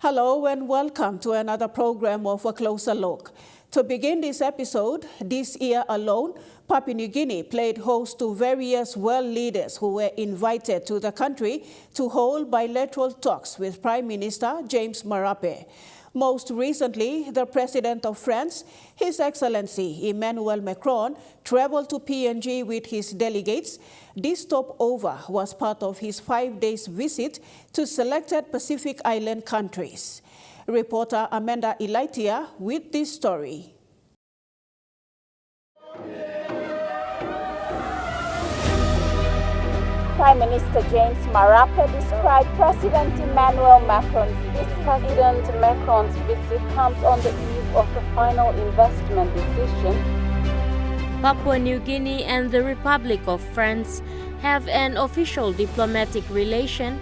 Hello and welcome to another program of A Closer Look. To begin this episode, this year alone, Papua New Guinea played host to various world leaders who were invited to the country to hold bilateral talks with Prime Minister James Marape. Most recently, the President of France, His Excellency Emmanuel Macron, traveled to PNG with his delegates. This stopover was part of his 5-day visit to selected Pacific Island countries. Reporter Amanda Ilaitia with this story. Prime Minister James Marape described President Emmanuel Macron's visit. President Macron's visit comes on the eve of the final investment decision. Papua New Guinea and the Republic of France have an official diplomatic relation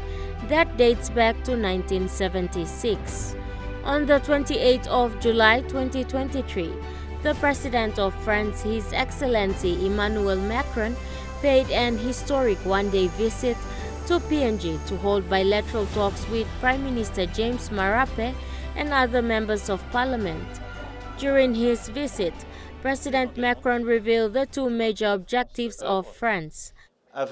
that dates back to 1976. On the 28th of July 2023, the President of France, His Excellency Emmanuel Macron, paid an historic one-day visit to PNG to hold bilateral talks with Prime Minister James Marape and other members of parliament. During his visit, President Macron revealed the two major objectives of France. The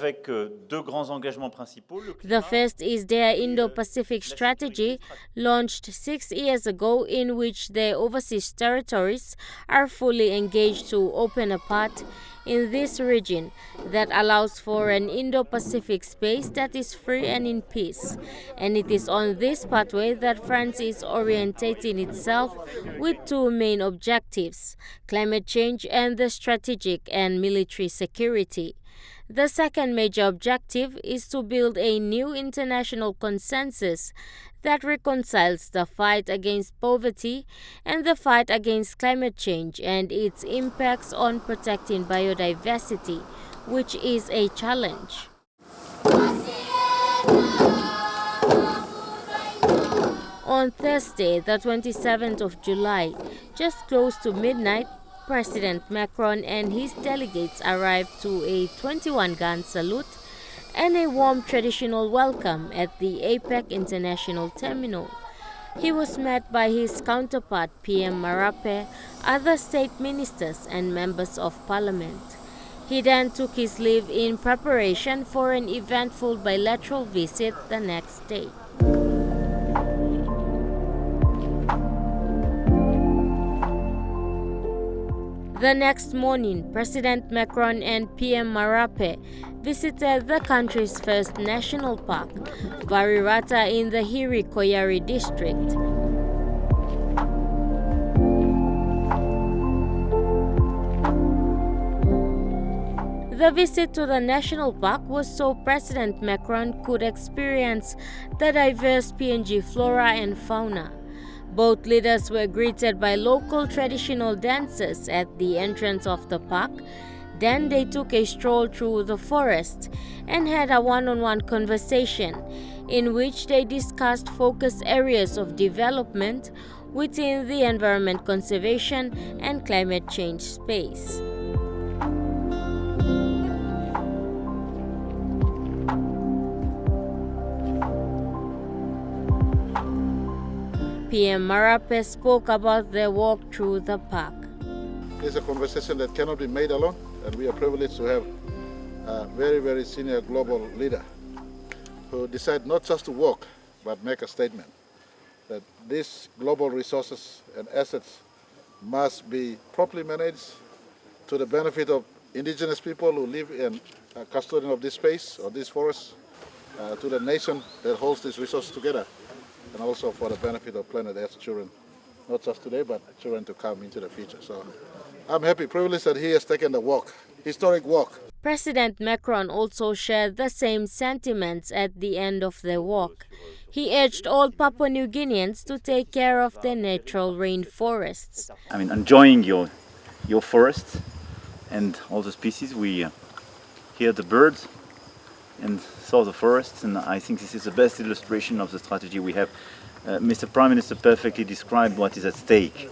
first is their Indo-Pacific strategy, launched 6 years ago, in which their overseas territories are fully engaged to open a path in this region that allows for an Indo-Pacific space that is free and in peace. And it is on this pathway that France is orientating itself with two main objectives: climate change and the strategic and military security. The second major objective is to build a new international consensus that reconciles the fight against poverty and the fight against climate change and its impacts on protecting biodiversity, which is a challenge. On Thursday, the 27th of July, just close to midnight, President Macron and his delegates arrived to a 21-gun salute and a warm traditional welcome at the APEC International Terminal. He was met by his counterpart PM Marape, other state ministers and members of parliament. He then took his leave in preparation for an eventful bilateral visit the next day. The next morning, President Macron and PM Marape visited the country's first national park, Varirata, in the Hiri Koyari district. The visit to the national park was so President Macron could experience the diverse PNG flora and fauna. Both leaders were greeted by local traditional dancers at the entrance of the park. Then they took a stroll through the forest and had a one-on-one conversation in which they discussed focus areas of development within the environment conservation and climate change space. PM Marape spoke about their walk through the park. It's a conversation that cannot be made alone, and we are privileged to have a very, very senior global leader who decided not just to walk, but make a statement that these global resources and assets must be properly managed to the benefit of indigenous people who live in custodian of this space or this forest, to the nation that holds these resources together, and also for the benefit of planet Earth's children, not just today, but children to come into the future. So I'm happy, privileged that he has taken the walk, historic walk. President Macron also shared the same sentiments at the end of their walk. He urged all Papua New Guineans to take care of their natural rainforests. Enjoying your forest and all the species. We hear the birds and saw the forests, and I think this is the best illustration of the strategy we have. Mr. Prime Minister perfectly described what is at stake.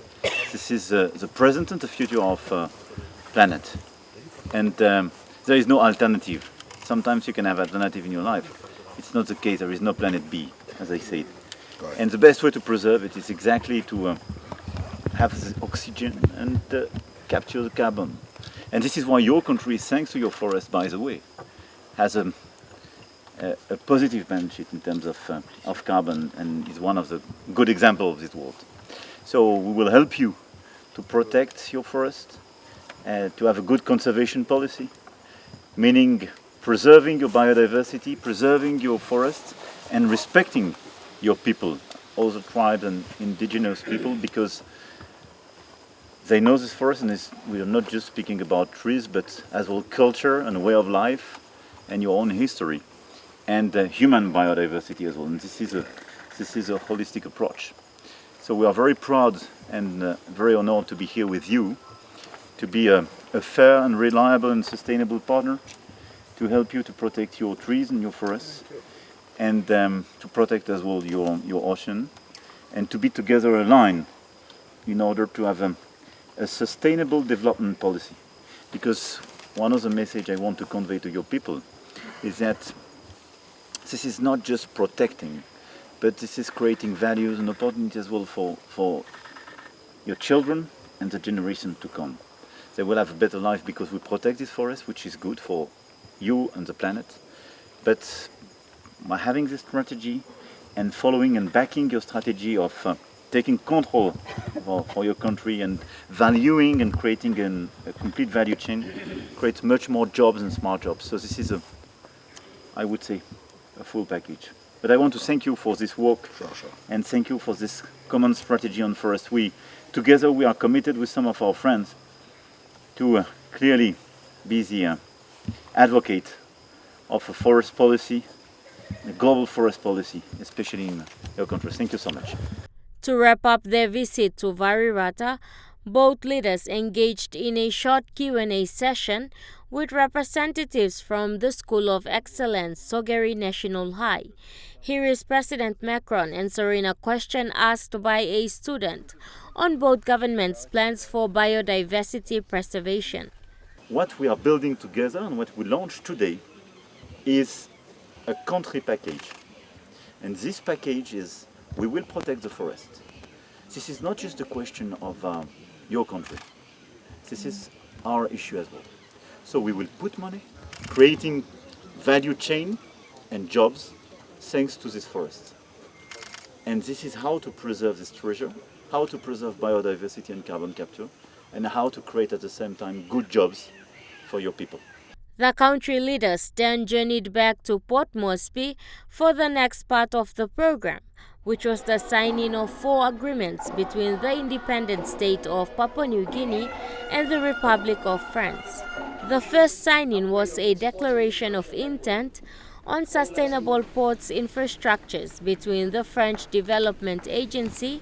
This is the present and the future of planet, and there is no alternative. Sometimes you can have alternative in your life. It's not the case. There is no planet B, as I said. And the best way to preserve it is exactly to have the oxygen and capture the carbon. And this is why your country, thanks to your forest, by the way, has a positive balance sheet in terms of carbon, and is one of the good examples of this world. So we will help you to protect your forest, to have a good conservation policy, meaning preserving your biodiversity, preserving your forest, and respecting your people, all the tribes and indigenous people, because they know this forest, and we are not just speaking about trees, but as well culture and way of life, and your own history, and human biodiversity as well. And this is a holistic approach. So we are very proud and very honored to be here with you, to be a fair and reliable and sustainable partner, to help you to protect your trees and your forests, and to protect as well your ocean, and to be together aligned in order to have a sustainable development policy. Because one of the messages I want to convey to your people is that this is not just protecting, but this is creating values and opportunities as well for your children and the generation to come. They will have a better life because we protect this forest, which is good for you and the planet. But by having this strategy and following and backing your strategy of taking control for your country and valuing and creating a complete value chain, creates much more jobs and smart jobs. So this is I would say, a full package. But I want to thank you for this work, and thank you for this common strategy on forest. Together we are committed with some of our friends to clearly be the advocate of a forest policy, a global forest policy, especially in your country. Thank you so much. To wrap up their visit to Varirata, both leaders engaged in a short Q&A session with representatives from the School of Excellence, Sogeri National High. Here is President Macron answering a question asked by a student on both governments' plans for biodiversity preservation. What we are building together and what we launched today is a country package. And this package is, we will protect the forest. This is not just a question of your country. This is our issue as well. So we will put money, creating value chain and jobs thanks to this forest. And this is how to preserve this treasure, how to preserve biodiversity and carbon capture, and how to create at the same time good jobs for your people. The country leaders then journeyed back to Port Moresby for the next part of the program, which was the signing of 4 agreements between the independent state of Papua New Guinea and the Republic of France. The first signing was a declaration of intent on sustainable ports infrastructures between the French Development Agency,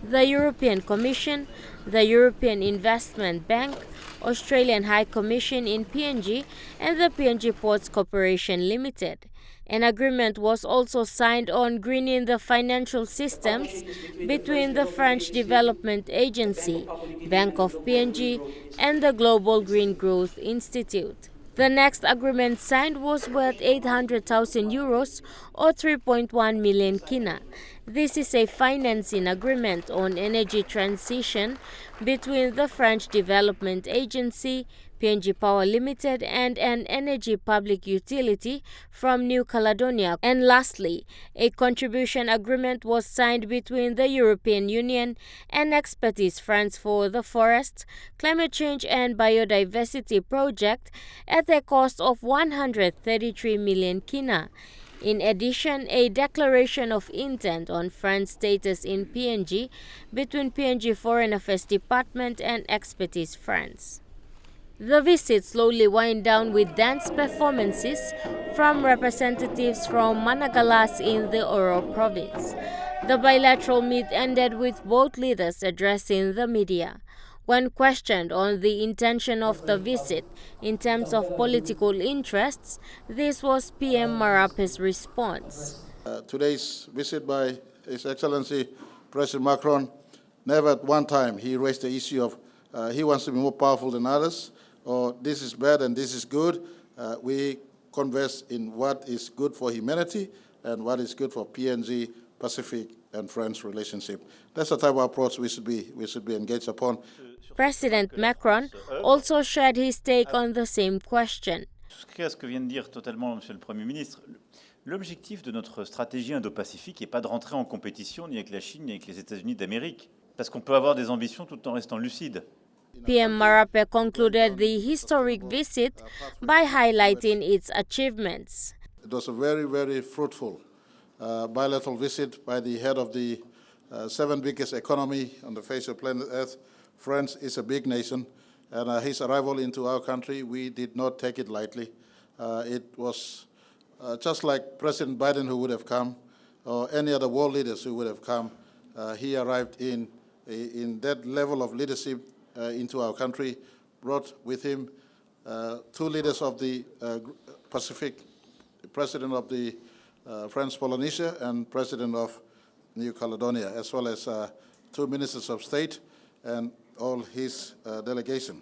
the European Commission, the European Investment Bank, Australian High Commission in PNG, and the PNG Ports Corporation Limited. An agreement was also signed on greening the financial systems between the French Development Agency, Bank of PNG, and the Global Green Growth Institute. The next agreement signed was worth 800,000 euros or 3.1 million kina. This is a financing agreement on energy transition between the French Development Agency, PNG Power Limited, and an energy public utility from New Caledonia. And lastly, a contribution agreement was signed between the European Union and Expertise France for the Forest, Climate Change and Biodiversity Project at a cost of 133 million kina. In addition, a declaration of intent on France status in PNG between PNG Foreign Affairs Department and Expertise France. The visit slowly wind down with dance performances from representatives from Managalas in the Oro province. The bilateral meet ended with both leaders addressing the media. When questioned on the intention of the visit in terms of political interests, this was PM Marape's response. Today's visit by His Excellency President Macron, never at one time he raised the issue of he wants to be more powerful than others, or this is bad and this is good. We converse in what is good for humanity and what is good for PNG, Pacific, and France relationship. That's the type of approach we should be engaged upon. President Macron also shared his take on the same question. Souscris à ce que vient de dire totalement Monsieur le Premier ministre. L'objectif de notre stratégie Indo-Pacifique n'est pas de rentrer en compétition ni avec la Chine ni avec les États-Unis d'Amérique, parce qu'on peut avoir des ambitions tout en restant lucide. PM Marape concluded the historic visit by highlighting its achievements. It was a very, very fruitful bilateral visit by the head of the seventh biggest economy on the face of planet Earth. France is a big nation, and his arrival into our country, we did not take it lightly. It was just like President Biden who would have come, or any other world leaders who would have come. He arrived in that level of leadership into our country, brought with him two leaders of the Pacific, the President of the French Polynesia and President of New Caledonia, as well as two ministers of state and all his delegation.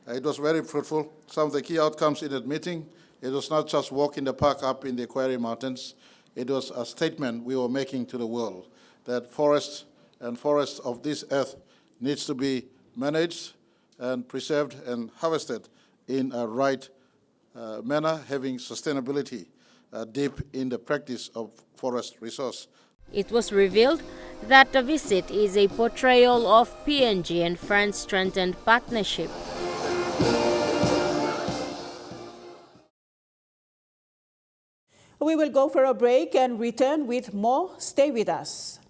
It was very fruitful. Some of the key outcomes in that meeting, it was not just walk in the park up in the Aquarium Mountains. It was a statement we were making to the world that forests of this earth needs to be managed and preserved and harvested in a right manner, having sustainability deep in the practice of forest resource. It was revealed that the visit is a portrayal of PNG and France's strengthened partnership. We will go for a break and return with more. Stay with us.